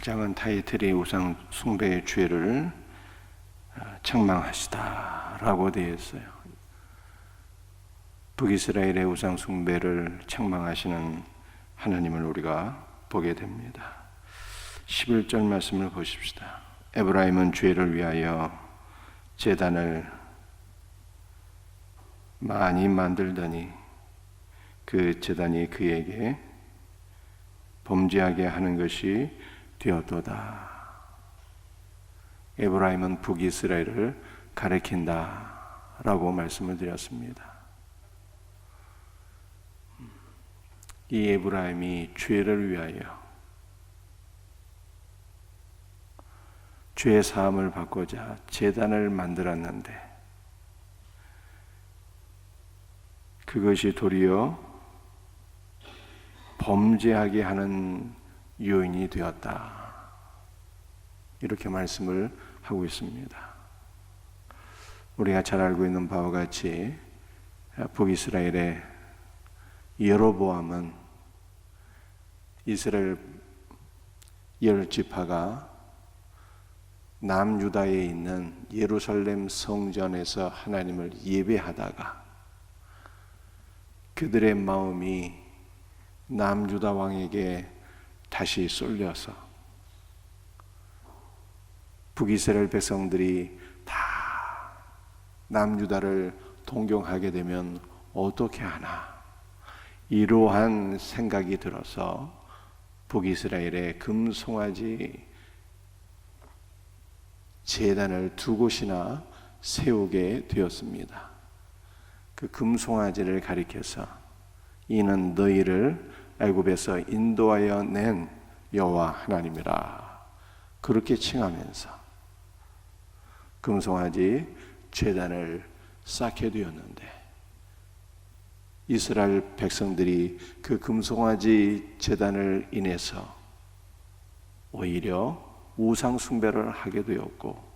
8장은 타이틀이 우상 숭배의 죄를 책망하시다 라고 되어 있어요. 북이스라엘의 우상 숭배를 책망하시는 하나님을 우리가 보게 됩니다. 11절 말씀을 보십시다. 에브라임은 죄를 위하여 제단을 많이 만들더니 그 제단이 그에게 범죄하게 하는 것이 되었도다. 에브라임은 북이스라엘을 가리킨다 라고 말씀을 드렸습니다. 이 에브라임이 죄를 위하여 죄 사함을 받고자 제단을 만들었는데 그것이 도리어 범죄하게 하는 요인이 되었다. 이렇게 말씀을 하고 있습니다. 우리가 잘 알고 있는 바와 같이 북이스라엘의 여로보암은 이스라엘 10지파가 남유다에 있는 예루살렘 성전에서 하나님을 예배하다가 그들의 마음이 남유다 왕에게 다시 쏠려서 북이스라엘 백성들이 다 남유다를 동경하게 되면 어떻게 하나 이러한 생각이 들어서 북이스라엘의 금송아지 제단을 두 곳이나 세우게 되었습니다. 그 금송아지를 가리켜서 이는 너희를 애굽에서 인도하여 낸 여호와 하나님이라 그렇게 칭하면서 금송아지 제단을 쌓게 되었는데 이스라엘 백성들이 그 금송아지 제단을 인해서 오히려 우상 숭배를 하게 되었고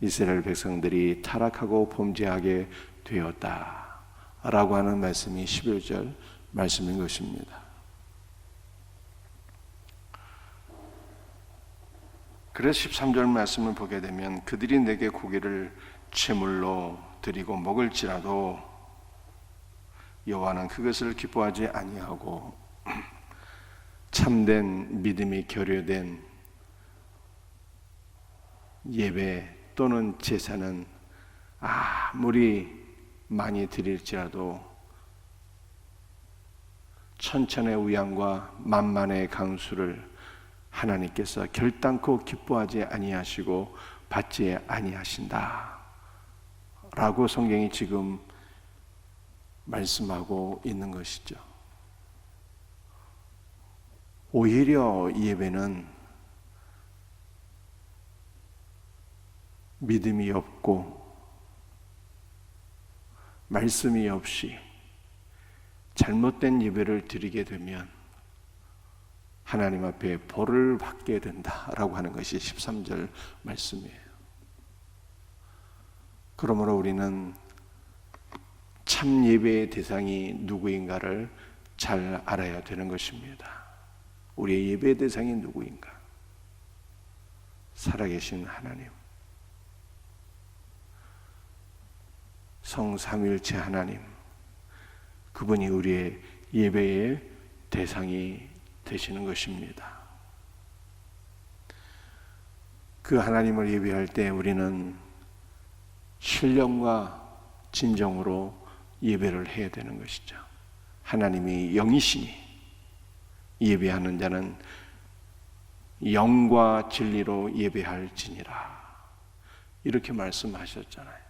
이스라엘 백성들이 타락하고 범죄하게 되었다라고 하는 말씀이 11절 말씀인 것입니다. 그래서 13절 말씀을 보게 되면 그들이 내게 고기를 제물로 드리고 먹을지라도 여호와는 그것을 기뻐하지 아니하고 참된 믿음이 결여된 예배 또는 제사는 아무리 많이 드릴지라도 천천의 우양과 만만의 강수를 하나님께서 결단코 기뻐하지 아니하시고 받지 아니하신다 라고 성경이 지금 말씀하고 있는 것이죠. 오히려 예배는 믿음이 없고 말씀이 없이 잘못된 예배를 드리게 되면 하나님 앞에 벌을 받게 된다라고 하는 것이 13절 말씀이에요. 그러므로 우리는 참 예배의 대상이 누구인가를 잘 알아야 되는 것입니다. 우리의 예배의 대상이 누구인가? 살아계신 하나님, 성삼위일체 하나님, 그분이 우리의 예배의 대상이 되시는 것입니다. 그 하나님을 예배할 때 우리는 신령과 진정으로 예배를 해야 되는 것이죠. 하나님이 영이시니 예배하는 자는 영과 진리로 예배할지니라 이렇게 말씀하셨잖아요.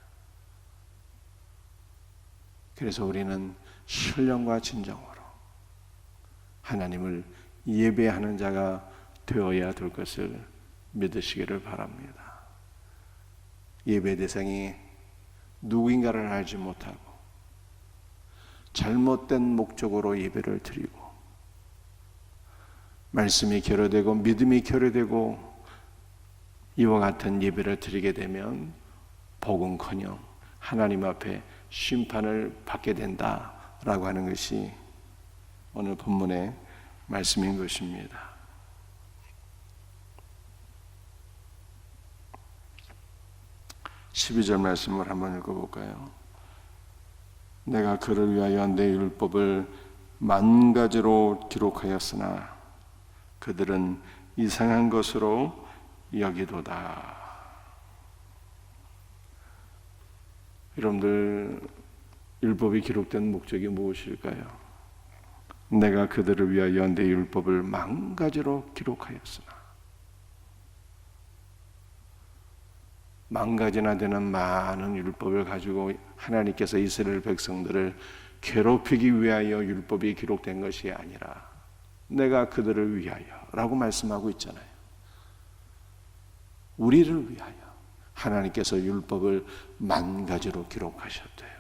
그래서 우리는 신령과 진정으로 하나님을 예배하는 자가 되어야 될 것을 믿으시기를 바랍니다. 예배 대상이 누구인가를 알지 못하고 잘못된 목적으로 예배를 드리고 말씀이 결여되고 믿음이 결여되고 이와 같은 예배를 드리게 되면 복음커녕 하나님 앞에 심판을 받게 된다라고 하는 것이 오늘 본문의 말씀인 것입니다. 12절 말씀을 한번 읽어볼까요? 내가 그를 위하여 내 율법을 만 가지로 기록하였으나 그들은 이상한 것으로 여기도다. 여러분들, 율법이 기록된 목적이 무엇일까요? 내가 그들을 위하여 내 율법을 만 가지로 기록하였으나, 만 가지나 되는 많은 율법을 가지고 하나님께서 이스라엘 백성들을 괴롭히기 위하여 율법이 기록된 것이 아니라 내가 그들을 위하여 라고 말씀하고 있잖아요. 우리를 위하여 하나님께서 율법을 만 가지로 기록하셨대요.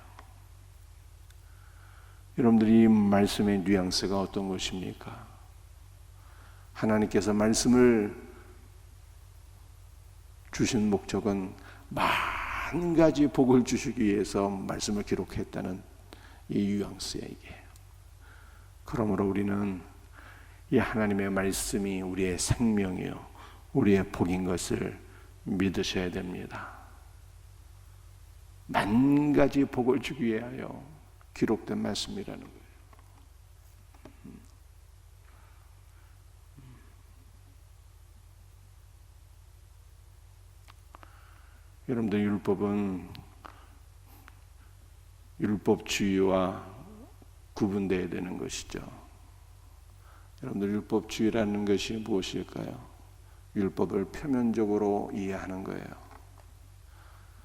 여러분들이 이 말씀의 뉘앙스가 어떤 것입니까? 하나님께서 말씀을 주신 목적은 만 가지 복을 주시기 위해서 말씀을 기록했다는 이 뉘앙스예요. 그러므로 우리는 이 하나님의 말씀이 우리의 생명이요 우리의 복인 것을 믿으셔야 됩니다. 만 가지 복을 주기 위하여 기록된 말씀이라는 거예요. 여러분들, 율법은 율법주의와 구분되어야 되는 것이죠. 여러분들, 율법주의라는 것이 무엇일까요? 율법을 표면적으로 이해하는 거예요.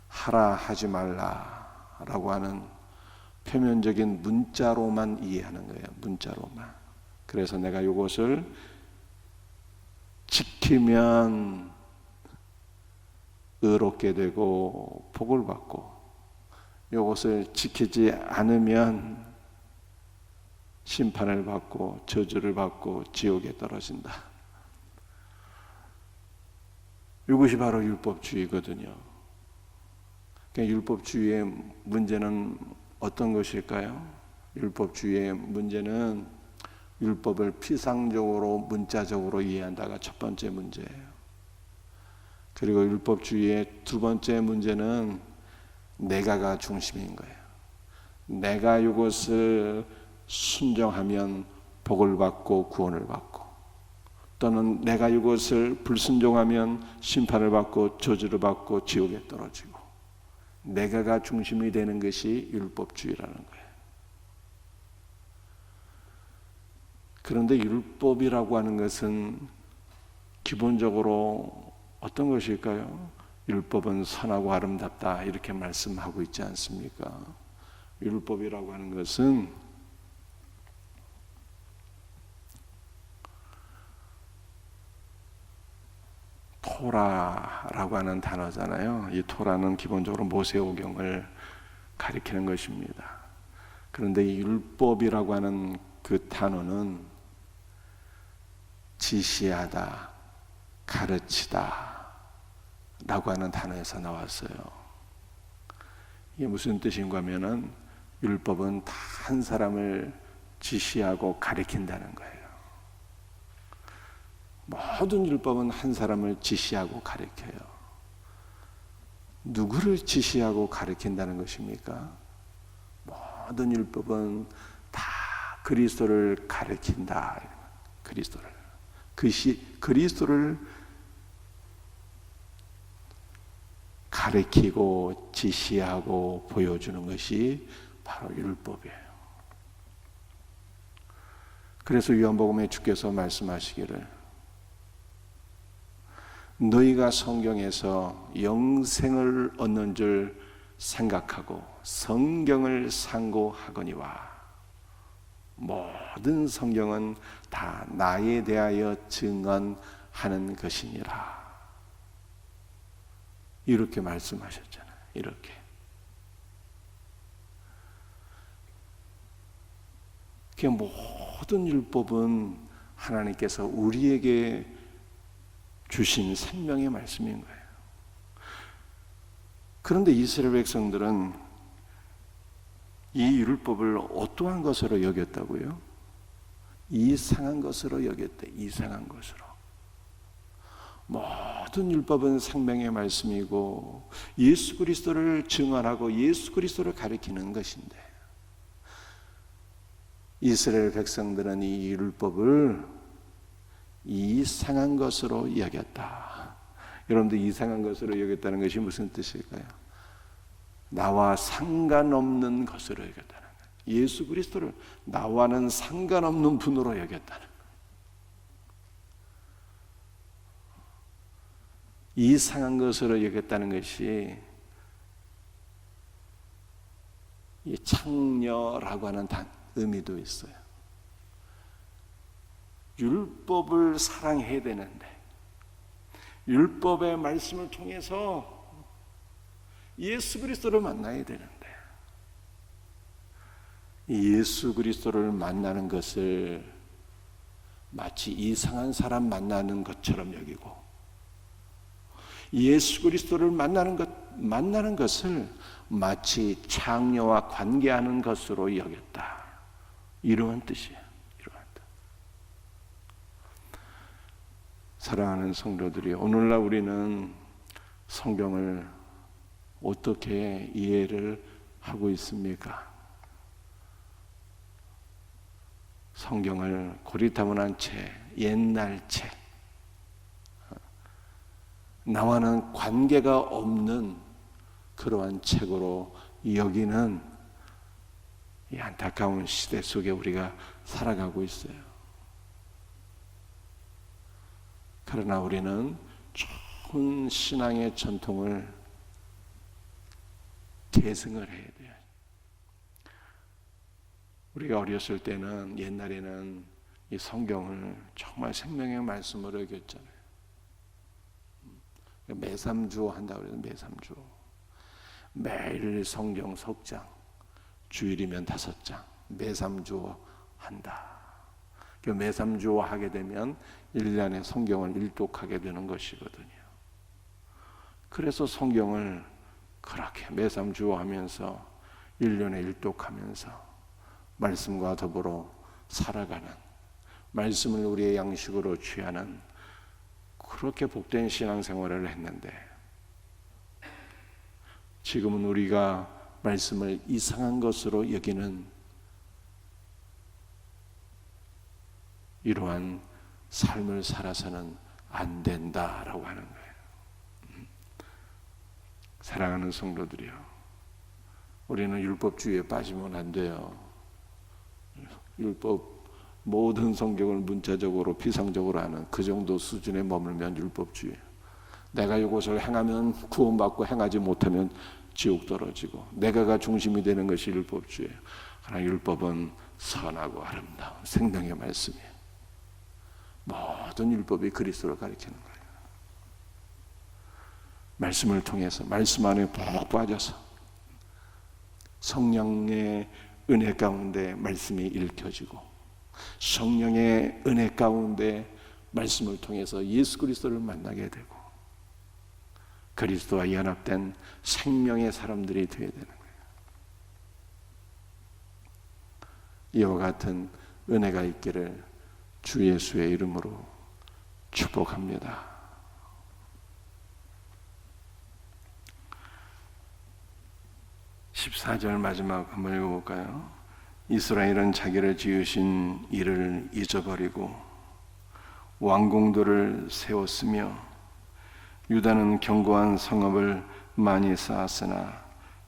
하라 하지 말라라고 하는 표면적인 문자로만 이해하는 거예요. 문자로만. 그래서 내가 이것을 지키면 의롭게 되고 복을 받고, 이것을 지키지 않으면 심판을 받고 저주를 받고 지옥에 떨어진다. 이것이 바로 율법주의거든요. 그러니까 율법주의의 문제는 어떤 것일까요? 율법주의의 문제는 율법을 피상적으로 문자적으로 이해한다가 첫 번째 문제예요. 그리고 율법주의의 두 번째 문제는 내가가 중심인 거예요. 내가 이것을 순종하면 복을 받고 구원을 받고, 또는 내가 이것을 불순종하면 심판을 받고 저주를 받고 지옥에 떨어지고, 내가가 중심이 되는 것이 율법주의라는 거예요. 그런데 율법이라고 하는 것은 기본적으로 어떤 것일까요? 율법은 선하고 아름답다 이렇게 말씀하고 있지 않습니까? 율법이라고 하는 것은 토라라고 하는 단어잖아요. 이 토라는 기본적으로 모세오경을 가리키는 것입니다. 그런데 이 율법이라고 하는 그 단어는 지시하다, 가르치다 라고 하는 단어에서 나왔어요. 이게 무슨 뜻인가 하면은 율법은 다 한 사람을 지시하고 가르친다는 거예요. 모든 율법은 한 사람을 지시하고 가르쳐요. 누구를 지시하고 가르친다는 것입니까? 모든 율법은 다 그리스도를 가르친다. 그리스도를 가르치고 지시하고 보여주는 것이 바로 율법이에요. 그래서 요한복음에 주께서 말씀하시기를, 너희가 성경에서 영생을 얻는 줄 생각하고 성경을 상고하거니와 모든 성경은 다 나에 대하여 증언하는 것이니라. 이렇게 말씀하셨잖아요. 이렇게. 그 모든 율법은 하나님께서 우리에게 주신 생명의 말씀인 거예요. 그런데 이스라엘 백성들은 이 율법을 어떠한 것으로 여겼다고요? 이상한 것으로 여겼대. 이상한 것으로. 모든 율법은 생명의 말씀이고 예수 그리스도를 증언하고 예수 그리스도를 가리키는 것인데, 이스라엘 백성들은 이 율법을 이상한 것으로 여겼다. 여러분들, 이상한 것으로 여겼다는 것이 무슨 뜻일까요? 나와 상관없는 것으로 여겼다는 거예요. 예수 그리스도를 나와는 상관없는 분으로 여겼다는 거예요. 이상한 것으로 여겼다는 것이 이 창녀라고 하는 의미도 있어요. 율법을 사랑해야 되는데, 율법의 말씀을 통해서 예수 그리스도를 만나야 되는데, 예수 그리스도를 만나는 것을 마치 이상한 사람 만나는 것처럼 여기고, 예수 그리스도를 만나는 것을 마치 창녀와 관계하는 것으로 여겼다. 이러한 뜻이에요. 이러한 뜻. 사랑하는 성도들이, 오늘날 우리는 성경을 어떻게 이해를 하고 있습니까? 성경을 고리타분한 채, 옛날 책, 나와는 관계가 없는 그러한 책으로 여기는 이 안타까운 시대 속에 우리가 살아가고 있어요. 그러나 우리는 좋은 신앙의 전통을 계승을 해야 돼요. 우리가 어렸을 때는, 옛날에는 이 성경을 정말 생명의 말씀으로 여겼잖아요. 매삼주오 한다고 그래요. 매삼주오. 매일 성경 석장, 주일이면 5장, 매삼주오 한다. 매삼주오 하게 되면 1년에 성경을 일독하게 되는 것이거든요. 그래서 성경을 그렇게 매삼주오 하면서 1년에 일독하면서 말씀과 더불어 살아가는, 말씀을 우리의 양식으로 취하는 그렇게 복된 신앙생활을 했는데, 지금은 우리가 말씀을 이상한 것으로 여기는 이러한 삶을 살아서는 안 된다라고 하는 거예요. 사랑하는 성도들이요, 우리는 율법주의에 빠지면 안 돼요. 율법, 모든 성경을 문자적으로 피상적으로 하는 그 정도 수준에 머물면 율법주의. 내가 이것을 행하면 구원받고 행하지 못하면 지옥 떨어지고, 내가가 중심이 되는 것이 율법주의예요. 그러나 율법은 선하고 아름다운 생명의 말씀이에요. 모든 율법이 그리스도를 가리키는 거예요. 말씀을 통해서, 말씀 안에 푹 빠져서 성령의 은혜 가운데 말씀이 읽혀지고, 성령의 은혜 가운데 말씀을 통해서 예수 그리스도를 만나게 되고, 그리스도와 연합된 생명의 사람들이 되어야 되는 거예요. 이와 같은 은혜가 있기를 주 예수의 이름으로 축복합니다. 14절 마지막 한번 읽어볼까요? 이스라엘은 자기를 지으신 이를 잊어버리고 왕궁들을 세웠으며, 유다는 견고한 성읍을 많이 쌓았으나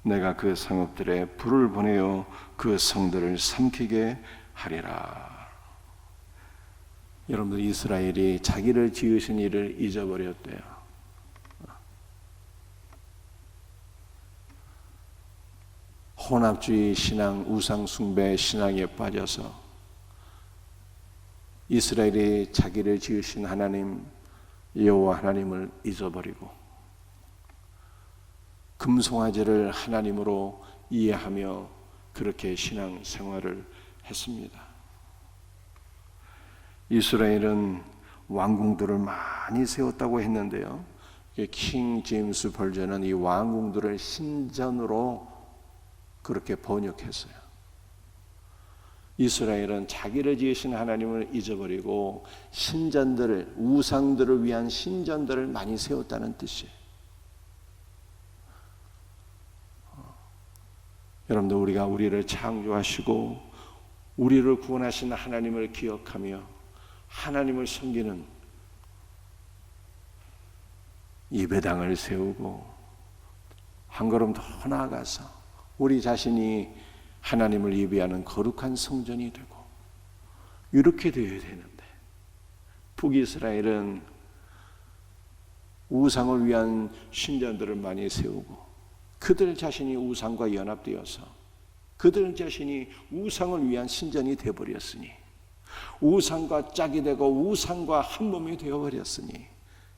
내가 그 성읍들에 불을 보내어 그 성들을 삼키게 하리라. 여러분들, 이스라엘이 자기를 지으신 이를 잊어버렸대요. 혼합주의 신앙, 우상 숭배 신앙에 빠져서 이스라엘이 자기를 지으신 하나님 여호와 하나님을 잊어버리고 금송아지를 하나님으로 이해하며 그렇게 신앙 생활을 했습니다. 이스라엘은 왕궁들을 많이 세웠다고 했는데요, 킹 제임스 벌저는 이 왕궁들을 신전으로 그렇게 번역했어요. 이스라엘은 자기를 지으신 하나님을 잊어버리고 신전들을, 우상들을 위한 신전들을 많이 세웠다는 뜻이에요. 여러분들, 우리가 우리를 창조하시고 우리를 구원하신 하나님을 기억하며 하나님을 섬기는 예배당을 세우고 한 걸음 더 나아가서 우리 자신이 하나님을 예배하는 거룩한 성전이 되고 이렇게 되어야 되는데, 북이스라엘은 우상을 위한 신전들을 많이 세우고 그들 자신이 우상과 연합되어서 그들 자신이 우상을 위한 신전이 되어버렸으니, 우상과 짝이 되고 우상과 한 몸이 되어버렸으니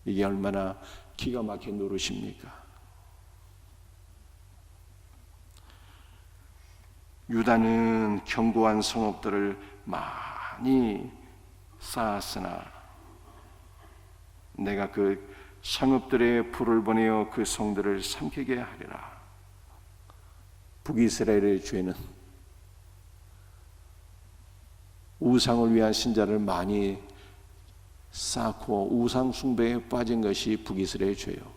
이게 얼마나 기가 막힌 노릇입니까? 유다는 견고한 성읍들을 많이 쌓았으나 내가 그 성읍들에 불을 보내어 그 성들을 삼키게 하리라. 북이스라엘의 죄는 우상을 위한 신자를 많이 쌓고 우상 숭배에 빠진 것이 북이스라엘의 죄요.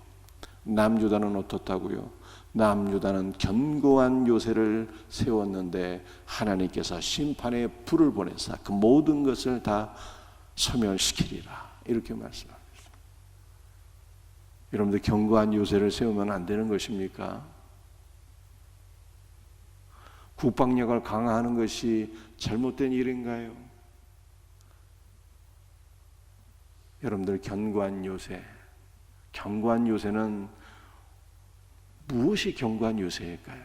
남유다는 어떻다고요? 남유다는 견고한 요새를 세웠는데 하나님께서 심판의 불을 보내사 그 모든 것을 다 소멸시키리라, 이렇게 말씀합니다. 여러분들, 견고한 요새를 세우면 안 되는 것입니까? 국방력을 강화하는 것이 잘못된 일인가요? 여러분들, 견고한 요새는 무엇이 견고한 요새일까요?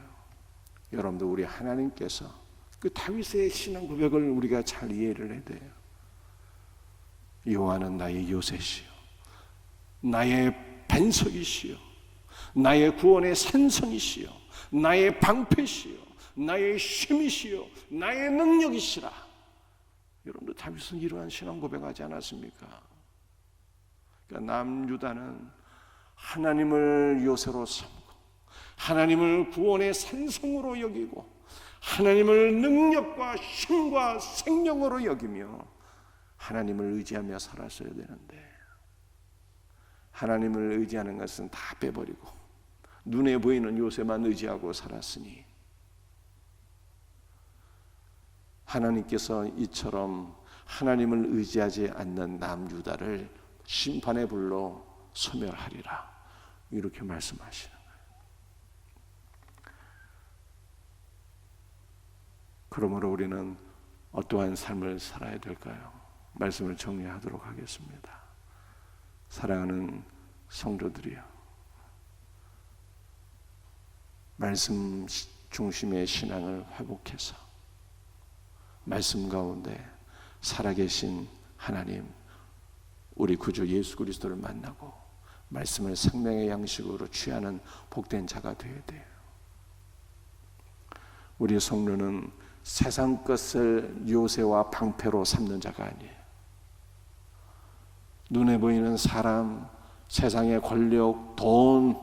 여러분들, 우리 하나님께서 그 다윗의 신앙 고백을 우리가 잘 이해를 해야 돼요. 여호와는 나의 요새시요 나의 반석이시요 나의 구원의 산성이시요 나의 방패시요 나의 힘이시요 나의 능력이시라. 여러분들, 다윗은 이러한 신앙 고백하지 않았습니까? 그러니까 남유다는 하나님을 요새로 삼고 하나님을 구원의 산성으로 여기고 하나님을 능력과 힘과 생명으로 여기며 하나님을 의지하며 살았어야 되는데, 하나님을 의지하는 것은 다 빼버리고 눈에 보이는 요새만 의지하고 살았으니, 하나님께서 이처럼 하나님을 의지하지 않는 남유다를 심판의 불로 소멸하리라, 이렇게 말씀하시는 거예요. 그러므로 우리는 어떠한 삶을 살아야 될까요? 말씀을 정리하도록 하겠습니다. 사랑하는 성도들이여, 말씀 중심의 신앙을 회복해서 말씀 가운데 살아계신 하나님, 우리 구주 예수 그리스도를 만나고 말씀을 생명의 양식으로 취하는 복된 자가 되어야 돼요. 우리 성도는 세상 것을 요새와 방패로 삼는 자가 아니에요. 눈에 보이는 사람, 세상의 권력, 돈,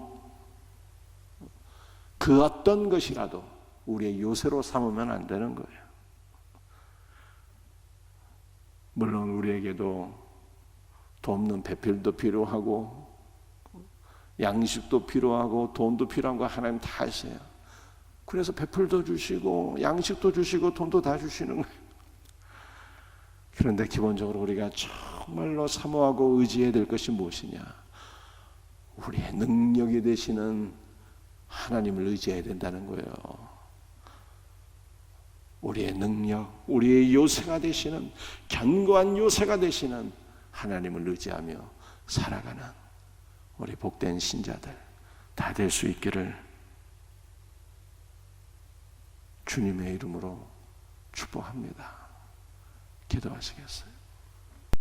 그 어떤 것이라도 우리의 요새로 삼으면 안 되는 거예요. 물론 우리에게도 돕는 배필도 필요하고 양식도 필요하고 돈도 필요한 거 하나님 다 하세요. 그래서 배필도 주시고 양식도 주시고 돈도 다 주시는 거예요. 그런데 기본적으로 우리가 정말로 사모하고 의지해야 될 것이 무엇이냐? 우리의 능력이 되시는 하나님을 의지해야 된다는 거예요. 우리의 능력, 우리의 요새가 되시는, 견고한 요새가 되시는 하나님을 의지하며 살아가는 우리 복된 신자들 다 될 수 있기를 주님의 이름으로 축복합니다. 기도하시겠어요?